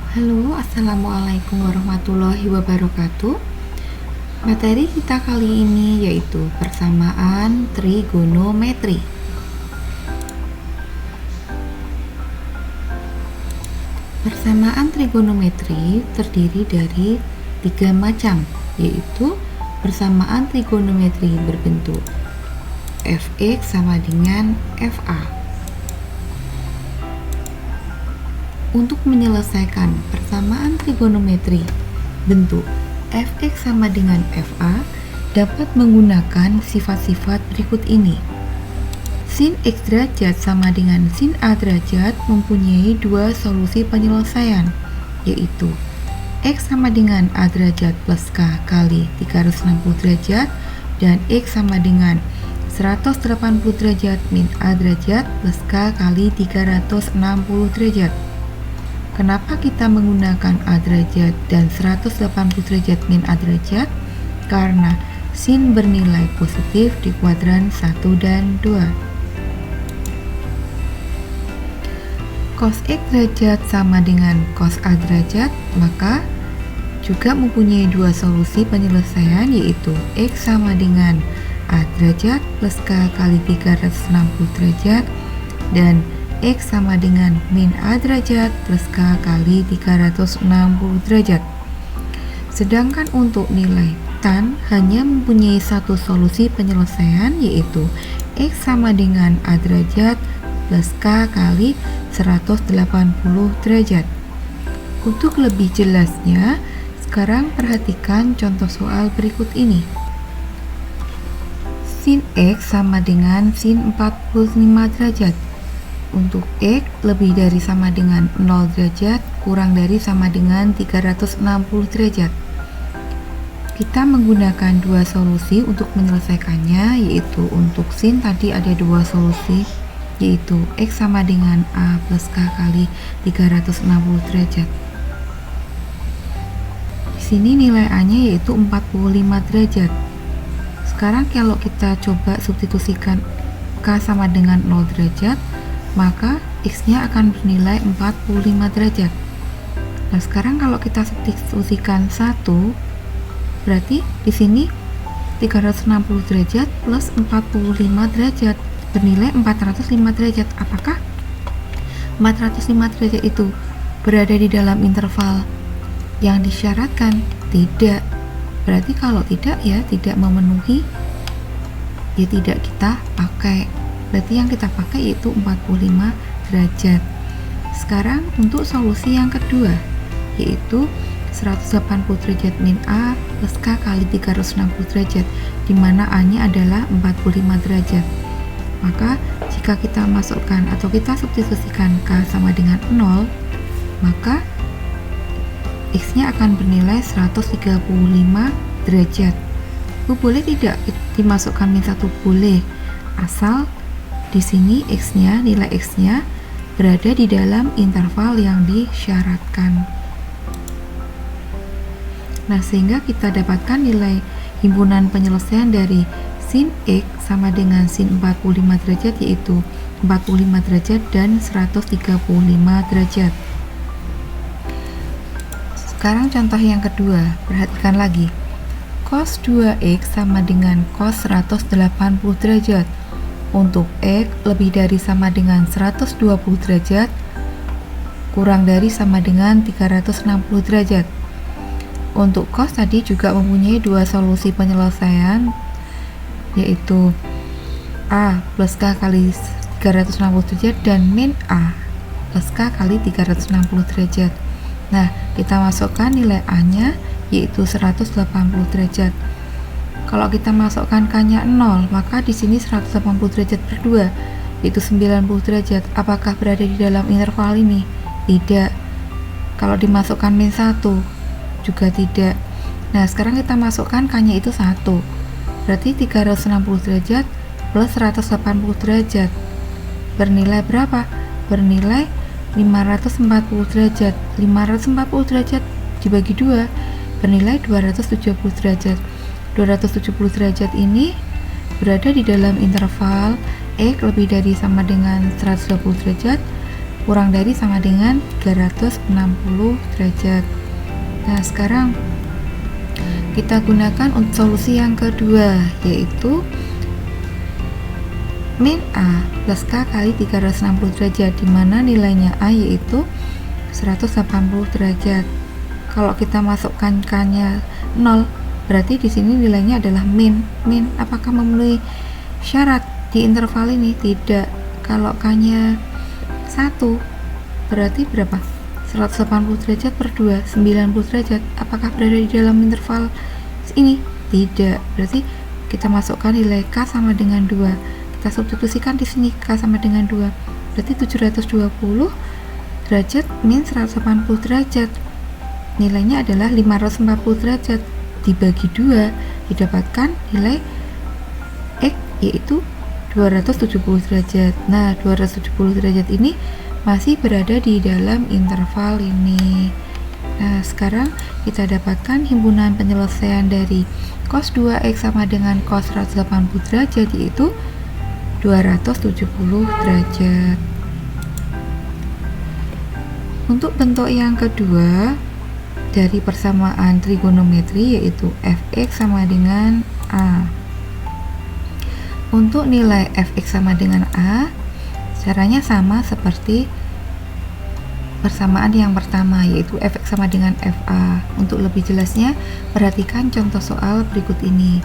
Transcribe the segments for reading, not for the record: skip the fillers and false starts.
Halo, assalamualaikum warahmatullahi wabarakatuh. Materi kita kali ini yaitu persamaan trigonometri. Persamaan trigonometri terdiri dari 3 macam, yaitu persamaan trigonometri berbentuk fx sama dengan fa. Untuk menyelesaikan persamaan trigonometri bentuk fx sama dengan fa dapat menggunakan sifat-sifat berikut ini. Sin x derajat sama dengan sin a derajat mempunyai dua solusi penyelesaian, yaitu x sama dengan a derajat plus k kali 360 derajat dan x sama dengan 180 derajat min a derajat plus k kali 360 derajat. Kenapa kita menggunakan a derajat dan 180 derajat min a derajat? Karena sin bernilai positif di kuadran 1 dan 2. Cos x derajat sama dengan cos a derajat, maka juga mempunyai dua solusi penyelesaian, yaitu x sama dengan a derajat plus k kali 360 derajat dan x sama dengan min a derajat plus k kali 360 derajat. Sedangkan untuk nilai tan hanya mempunyai satu solusi penyelesaian, yaitu x sama dengan a derajat plus k kali 180 derajat. Untuk lebih jelasnya, sekarang perhatikan contoh soal berikut ini. Sin x sama dengan sin 45 derajat. Untuk x lebih dari sama dengan 0 derajat kurang dari sama dengan 360 derajat. Kita menggunakan dua solusi untuk menyelesaikannya, yaitu untuk sin tadi ada dua solusi, yaitu x sama dengan a plus k kali 360 derajat. Di sini nilai a-nya yaitu 45 derajat. Sekarang kalau kita coba substitusikan k sama dengan 0 derajat, maka x-nya akan bernilai 45 derajat. Nah, sekarang kalau kita substitusikan 1, berarti di sini 360 derajat plus 45 derajat bernilai 405 derajat. Apakah 405 derajat itu berada di dalam interval yang disyaratkan? Tidak. Berarti kalau tidak, ya tidak memenuhi, ya tidak kita pakai. Berarti yang kita pakai yaitu 45 derajat. Sekarang untuk solusi yang kedua, yaitu 180 derajat min a plus k kali 360 derajat, di mana a-nya adalah 45 derajat. Maka jika kita masukkan atau kita substitusikan k sama dengan 0, maka x-nya akan bernilai 135 derajat. Boleh tidak dimasukkan min 1? Boleh, asal di sini x-nya, nilai x-nya berada di dalam interval yang disyaratkan. Nah, sehingga kita dapatkan nilai himpunan penyelesaian dari sin x sama dengan sin 45 derajat, yaitu 45 derajat dan 135 derajat. Sekarang contoh yang kedua, perhatikan lagi. Cos 2x sama dengan cos 180 derajat. Untuk x lebih dari sama dengan 120 derajat kurang dari sama dengan 360 derajat. Untuk cos tadi juga mempunyai dua solusi penyelesaian, yaitu a plus k kali 360 derajat dan min a plus k kali 360 derajat. Nah, kita masukkan nilai a-nya yaitu 180 derajat. Kalau kita masukkan k-nya 0, maka di sini 180 derajat per 2, yaitu 90 derajat. Apakah berada di dalam interval ini? Tidak. Kalau dimasukkan min 1, juga tidak. Nah, sekarang kita masukkan k-nya itu 1. Berarti 360 derajat plus 180 derajat. Bernilai berapa? Bernilai 540 derajat. 540 derajat dibagi 2, bernilai 270 derajat. 270 derajat ini berada di dalam interval x lebih dari sama dengan 120 derajat kurang dari sama dengan 360 derajat. Nah, sekarang kita gunakan untuk solusi yang kedua, yaitu min A plus K kali 360 derajat, di mana nilainya A yaitu 180 derajat. Kalau kita masukkan K-nya 0, berarti di sini nilainya adalah min. Min apakah memenuhi syarat di interval ini? Tidak. Kalau K-nya 1, berarti berapa? 180 derajat per 2, 90 derajat. Apakah berada di dalam interval ini? Tidak. Berarti kita masukkan nilai K sama dengan 2. Kita substitusikan di sini K sama dengan 2. Berarti 720 derajat min 180 derajat. Nilainya adalah 540 derajat. Dibagi 2 didapatkan nilai X yaitu 270 derajat. Nah, 270 derajat ini masih berada di dalam interval ini. Nah, sekarang kita dapatkan himpunan penyelesaian dari cos 2x sama dengan cos 180 derajat yaitu 270 derajat. Untuk bentuk yang kedua dari persamaan trigonometri yaitu fx sama dengan a. Untuk nilai fx sama dengan a, caranya sama seperti persamaan yang pertama yaitu fx sama dengan fa. Untuk lebih jelasnya, perhatikan contoh soal berikut ini.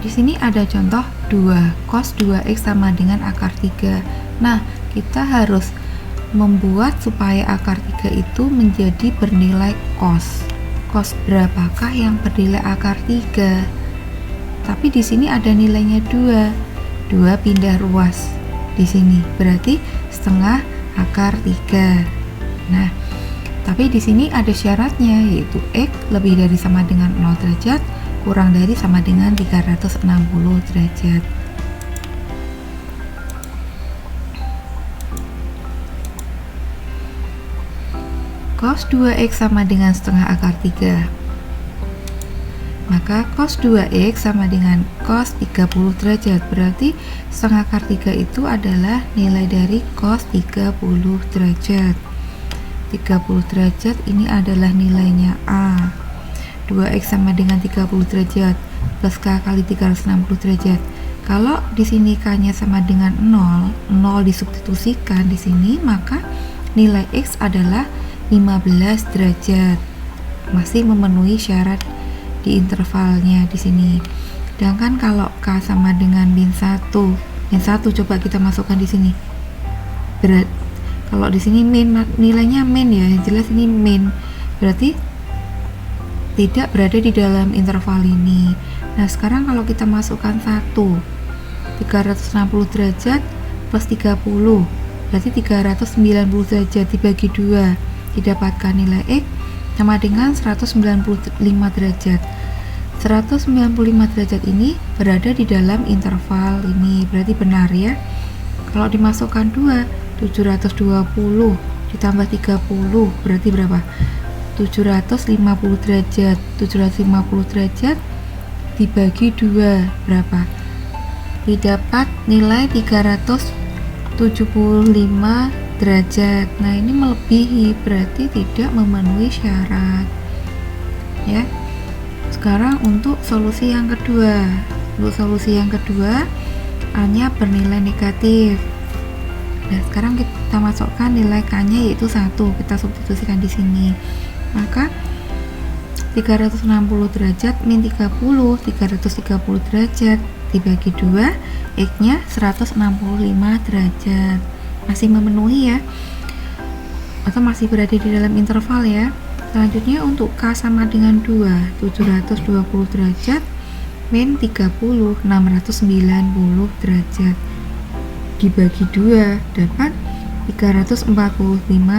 Di sini ada contoh 2 cos 2x sama dengan akar 3. Nah, kita harus membuat supaya akar 3 itu menjadi bernilai cos. Cos berapakah yang bernilai akar 3? Tapi di sini ada nilainya 2. 2 pindah ruas di sini. Berarti setengah akar 3. Nah, tapi di sini ada syaratnya yaitu X lebih dari sama dengan 0 derajat kurang dari sama dengan 360 derajat. Cos 2x sama dengan setengah akar 3. Maka cos 2x sama dengan cos 30 derajat. Berarti setengah akar 3 itu adalah nilai dari cos 30 derajat. 30 derajat ini adalah nilainya A. 2x sama dengan 30 derajat plus K kali 360 derajat. Kalau di sini K-nya sama dengan 0, 0 disubstitusikan di sini, maka nilai X adalah 15 derajat. Masih memenuhi syarat di intervalnya di sini. Sedangkan kalau K sama dengan min 1, coba kita masukkan di sini. Kalau di sini min, nilainya min ya, yang jelas ini min. Berarti tidak berada di dalam interval ini. Nah, sekarang kalau kita masukkan 1, 360 derajat plus 30, berarti 390 derajat dibagi 2. Didapatkan nilai X sama dengan 195 derajat. 195 derajat ini berada di dalam interval ini, berarti benar ya. Kalau dimasukkan 2, 720 ditambah 30 berarti berapa? 750 derajat. 750 derajat dibagi 2 berapa? Didapat nilai 375 derajat. Nah, ini melebihi, berarti tidak memenuhi syarat ya. Sekarang untuk solusi yang kedua. Untuk solusi yang kedua, A-nya bernilai negatif. Nah, sekarang kita masukkan nilai K-nya yaitu 1. Kita substitusikan di sini. Maka 360 derajat min 30, 330 derajat dibagi 2, X-nya 165 derajat. Masih memenuhi ya, atau masih berada di dalam interval ya. Selanjutnya untuk K sama dengan 2, 720 derajat min 30, 690 derajat dibagi 2 dapat 345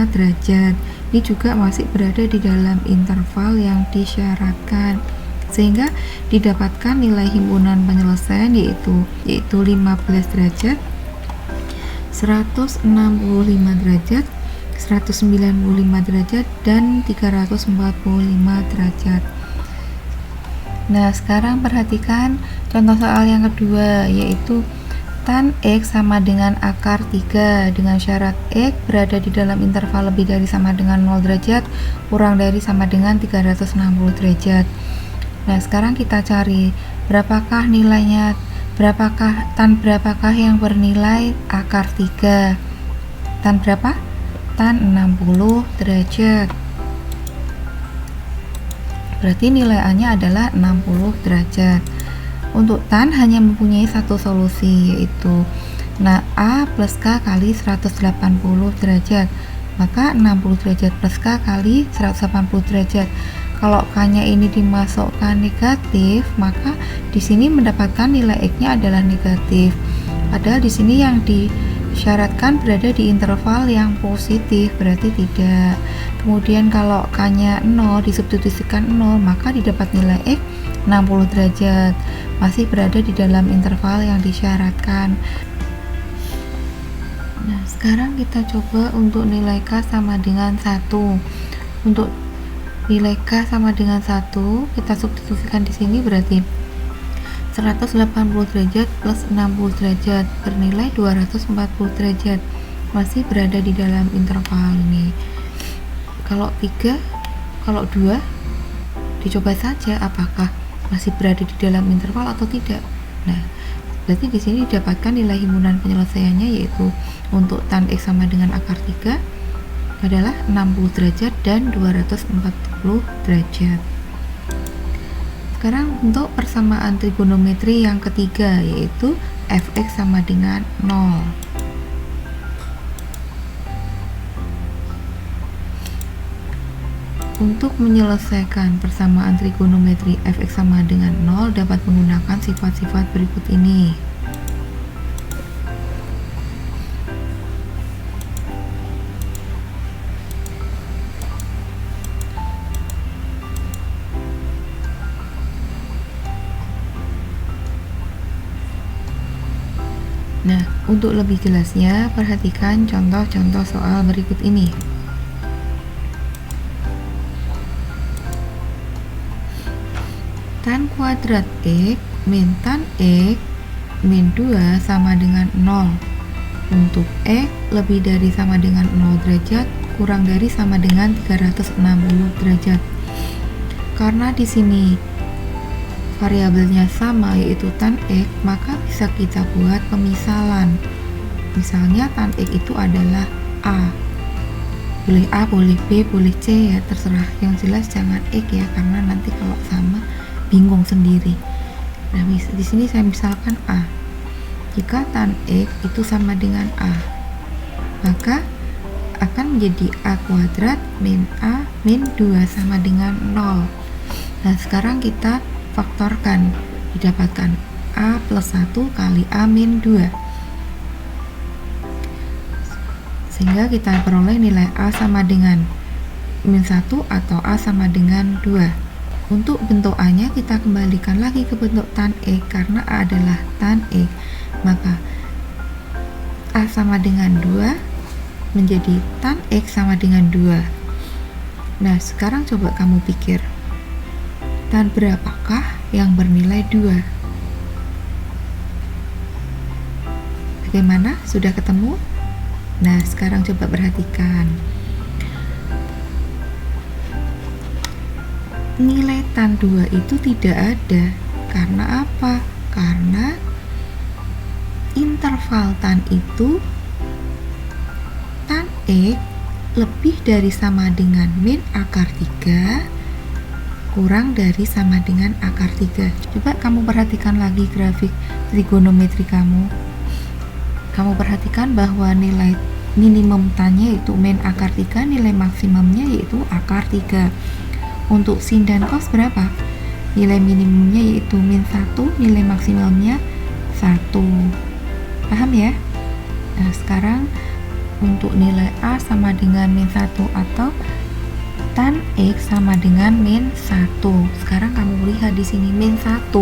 derajat. Ini juga masih berada di dalam interval yang disyaratkan, sehingga didapatkan nilai himpunan penyelesaian yaitu 15 derajat, 165 derajat, 195 derajat, dan 345 derajat. Nah, sekarang perhatikan contoh soal yang kedua, yaitu tan X sama dengan akar 3 dengan syarat X berada di dalam interval lebih dari sama dengan 0 derajat kurang dari sama dengan 360 derajat. Nah, sekarang kita cari berapakah nilainya, berapakah yang bernilai akar 3. Tan berapa? Tan 60 derajat. Berarti nilai A-nya adalah 60 derajat. Untuk tan hanya mempunyai satu solusi, yaitu A plus K kali 180 derajat. Maka 60 derajat plus K kali 180 derajat. Kalau K-nya ini dimasukkan negatif, maka di sini mendapatkan nilai X-nya adalah negatif. Padahal di sini yang disyaratkan berada di interval yang positif, berarti tidak. Kemudian kalau K-nya 0 disubstitusikan 0, maka didapat nilai X 60 derajat, masih berada di dalam interval yang disyaratkan. Nah, sekarang kita coba untuk nilai K sama dengan 1. Untuk nilai K sama dengan 1, kita substitusikan di sini berarti 180 derajat plus 60 derajat bernilai 240 derajat, masih berada di dalam interval ini. Kalau 3, kalau 2 dicoba saja apakah masih berada di dalam interval atau tidak. Nah, berarti di sini didapatkan nilai himpunan penyelesaiannya, yaitu untuk tan X sama dengan akar 3 adalah 60 derajat dan 240 derajat. Sekarang untuk persamaan trigonometri yang ketiga, yaitu fx sama dengan 0. Untuk menyelesaikan persamaan trigonometri fx sama dengan 0 dapat menggunakan sifat-sifat berikut ini. Nah, untuk lebih jelasnya, perhatikan contoh-contoh soal berikut ini. Tan kuadrat X min tan X min 2 sama dengan 0. Untuk X lebih dari sama dengan 0 derajat kurang dari sama dengan 360 derajat. Karena di sini variabelnya sama, yaitu tan X, maka bisa kita buat pemisalan. Misalnya tan X itu adalah A. Boleh A, boleh B, boleh C, ya terserah. Yang jelas jangan X ya, karena nanti kalau sama bingung sendiri. Nah, di sini saya misalkan A. Jika tan X itu sama dengan A, maka akan menjadi A kuadrat min A min 2 sama dengan 0. Nah, sekarang kita faktorkan, didapatkan A plus 1 kali A min 2, sehingga kita peroleh nilai A sama dengan min 1 atau A sama dengan 2. Untuk bentuk A-nya kita kembalikan lagi ke bentuk tan X, karena A adalah tan X, maka A sama dengan 2 menjadi tan X sama dengan 2. Nah, sekarang coba kamu pikir, tan berapakah yang bernilai 2? Bagaimana? Sudah ketemu? Nah, sekarang coba perhatikan. Nilai tan 2 itu tidak ada. Karena apa? Karena interval tan itu tan X lebih dari sama dengan min akar 3 kurang dari sama dengan akar 3. Coba kamu perhatikan lagi grafik trigonometri kamu. Kamu perhatikan bahwa nilai minimum tan-nya yaitu min akar 3, nilai maksimumnya yaitu akar 3. Untuk sin dan cos berapa? Nilai minimumnya yaitu min 1, nilai maksimumnya 1. Paham ya? Nah, sekarang untuk nilai A sama dengan min 1 atau tan X sama dengan min 1. Sekarang kamu lihat di sini min 1.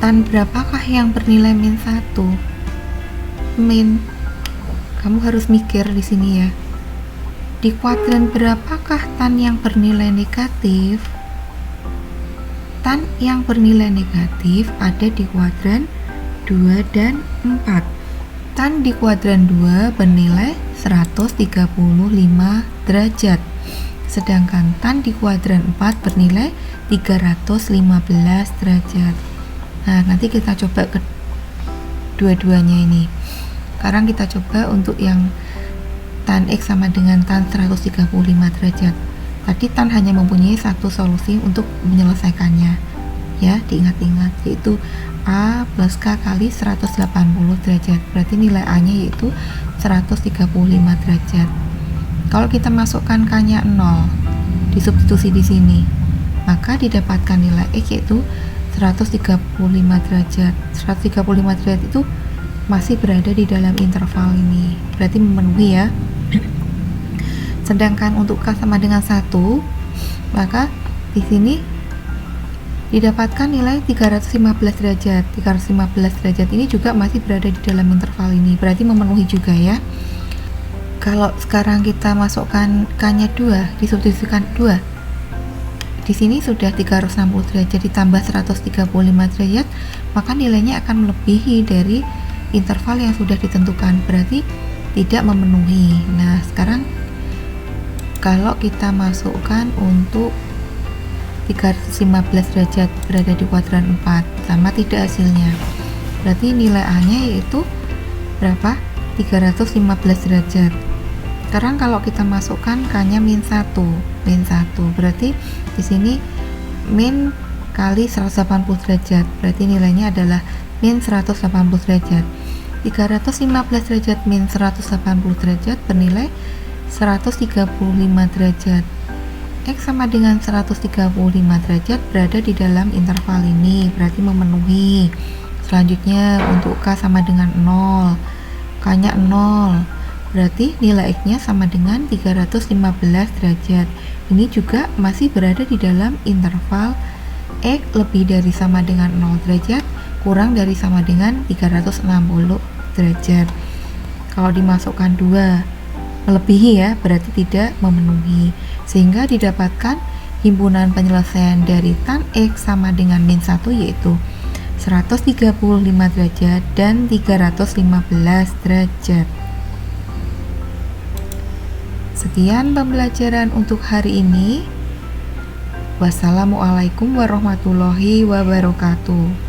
Tan berapakah yang bernilai min 1? Min. Kamu harus mikir di sini ya. Di kuadran berapakah tan yang bernilai negatif? Tan yang bernilai negatif ada di kuadran 2, dan 4. Tan di kuadran 2 bernilai 135 derajat. Sedangkan tan di kuadran 4 bernilai 315 derajat. Nah, nanti kita coba ke dua-duanya ini. Sekarang kita coba untuk yang tan X sama dengan tan 135 derajat. Tadi tan hanya mempunyai satu solusi untuk menyelesaikannya. Ya, diingat-ingat, yaitu A plus K kali 180 derajat. Berarti nilai A-nya yaitu 135 derajat. Kalau kita masukkan K-nya 0, disubstitusi di sini, maka didapatkan nilai X yaitu 135 derajat. 135 derajat itu masih berada di dalam interval ini, berarti memenuhi ya. Sedangkan untuk K sama dengan 1, maka di sini didapatkan nilai 315 derajat. 315 derajat ini juga masih berada di dalam interval ini, berarti memenuhi juga ya. Kalau sekarang kita masukkan K-nya 2, disubstitusikan 2. Di sini sudah 360 derajat ditambah 135 derajat, maka nilainya akan melebihi dari interval yang sudah ditentukan, berarti tidak memenuhi. Nah, sekarang kalau kita masukkan untuk 315 derajat berada di kuadran 4, sama tidak hasilnya. Berarti nilai A-nya yaitu berapa? 315 derajat. Sekarang kalau kita masukkan K-nya min 1, berarti di sini min kali 180 derajat, berarti nilainya adalah min 180 derajat. 315 derajat min 180 derajat bernilai 135 derajat. X sama dengan 135 derajat berada di dalam interval ini, berarti memenuhi. Selanjutnya untuk K sama dengan 0, K-nya 0, berarti nilai X-nya sama dengan 315 derajat. Ini juga masih berada di dalam interval X lebih dari sama dengan 0 derajat kurang dari sama dengan 360 derajat. Kalau dimasukkan 2 melebihi ya, berarti tidak memenuhi, sehingga didapatkan himpunan penyelesaian dari tan X sama dengan min 1 yaitu 135 derajat dan 315 derajat. Sekian pembelajaran untuk hari ini. Wassalamualaikum warahmatullahi wabarakatuh.